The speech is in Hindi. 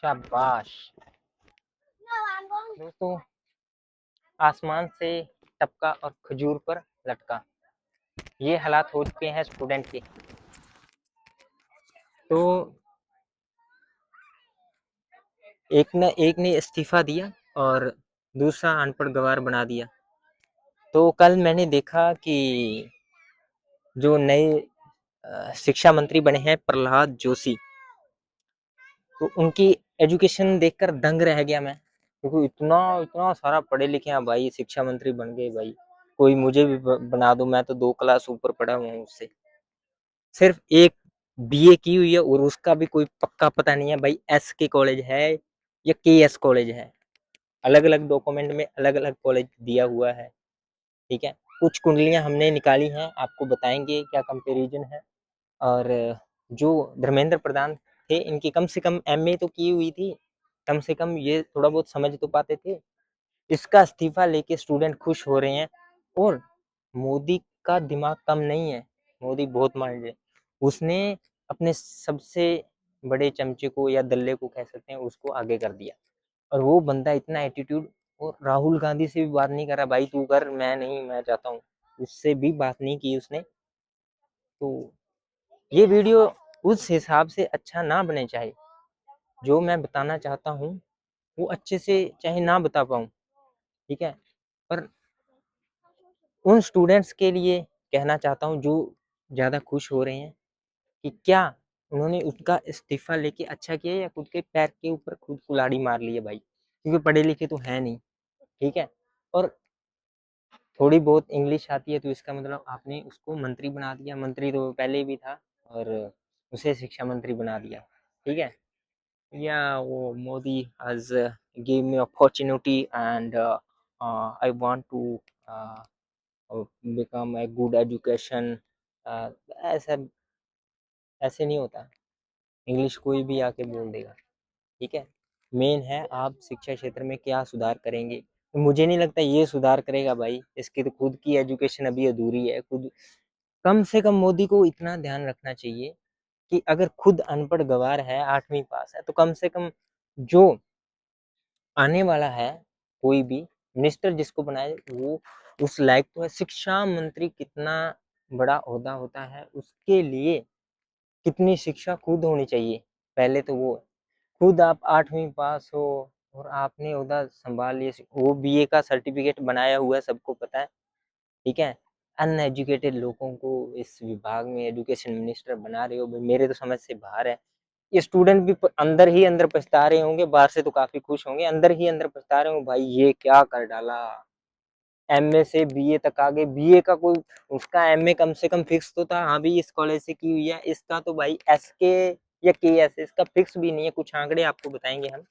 शाबाश। दोस्तों, आसमान से टपका और खजूर पर लटका, ये हालात हो चुके हैं स्टूडेंट के। तो एक ने इस्तीफा दिया और दूसरा अनपढ़ गवार बना दिया। तो कल मैंने देखा कि जो नए शिक्षा मंत्री बने हैं प्रहलाद जोशी, तो उनकी एजुकेशन देखकर दंग रह गया मैं, क्योंकि इतना इतना सारा पढ़े लिखे हैं भाई, शिक्षा मंत्री बन गए भाई। कोई मुझे भी बना दो, मैं तो 2 क्लास ऊपर पढ़ा हुआ हूँ उससे। सिर्फ एक बीए की हुई है और उसका भी कोई पक्का पता नहीं है भाई, एस के कॉलेज है या के एस कॉलेज है। अलग अलग डॉक्यूमेंट में अलग अलग कॉलेज दिया हुआ है। ठीक है, कुछ कुंडलियां हमने निकाली हैं, आपको बताएंगे क्या कंपैरिजन है। और जो धर्मेंद्र प्रधान थे, इनकी कम से कम एमए तो की हुई थी, कम से कम ये थोड़ा बहुत समझ तो पाते थे। इसका इस्तीफा लेके स्टूडेंट खुश हो रहे हैं। और मोदी का दिमाग कम नहीं है, मोदी बहुत माइंड है। उसने अपने सबसे बड़े चमचे को या दल्ले को कह सकते हैं, उसको आगे कर दिया। और वो बंदा इतना एटीट्यूड, और राहुल गांधी से भी बात नहीं कर रहा भाई, तू कर, मैं नहीं, मैं चाहता हूँ, उससे भी बात नहीं की उसने। तो ये वीडियो उस हिसाब से अच्छा ना बने, चाहे जो मैं बताना चाहता हूँ वो अच्छे से चाहे ना बता पाऊँ, ठीक है, पर उन स्टूडेंट्स के लिए कहना चाहता हूँ जो ज़्यादा खुश हो रहे हैं कि क्या उन्होंने उसका इस्तीफा लेके अच्छा किया या खुद के पैर के ऊपर खुद कुल्हाड़ी मार ली है भाई, क्योंकि पढ़े लिखे तो है नहीं। ठीक है, और थोड़ी बहुत इंग्लिश आती है तो इसका मतलब आपने उसको मंत्री बना दिया, मंत्री तो पहले भी था, और उसे शिक्षा मंत्री बना दिया। ठीक है, या वो Modi has gave me opportunity and I want to uh, become a good education। ऐसा ऐसे नहीं होता, इंग्लिश कोई भी आके बोल देगा। ठीक है, मेन है आप शिक्षा क्षेत्र में क्या सुधार करेंगे। तो मुझे नहीं लगता ये सुधार करेगा भाई, इसकी तो खुद की एजुकेशन अभी अधूरी है। खुद कम से कम मोदी को इतना ध्यान रखना चाहिए कि अगर खुद अनपढ़ गवार है, 8वीं पास है, तो कम से कम जो आने वाला है कोई भी मिनिस्टर जिसको बनाए वो उस लायक तो है। शिक्षा मंत्री कितना बड़ा ओहदा होता है, उसके लिए कितनी शिक्षा खुद होनी चाहिए। पहले तो वो खुद आप 8वीं पास हो और आपने ओहदा संभाल लिया, वो बीए का सर्टिफिकेट बनाया हुआ है, सबको पता है। ठीक है, अनएजुकेटेड लोगों को इस विभाग में एजुकेशन मिनिस्टर बना रहे हो, मेरे तो समझ से बाहर है। ये स्टूडेंट भी अंदर ही अंदर पछता रहे होंगे, बाहर से तो काफी खुश होंगे, अंदर ही अंदर पछता रहे होंगे भाई, ये क्या कर डाला। एमए से बीए तक आ गए, बीए का कोई, उसका एमए कम से कम फिक्स तो था, हाँ भी इस कॉलेज से की हुई है, इसका तो भाई एसके या के एस, इसका फिक्स भी नहीं है। कुछ आंकड़े आपको बताएंगे हम।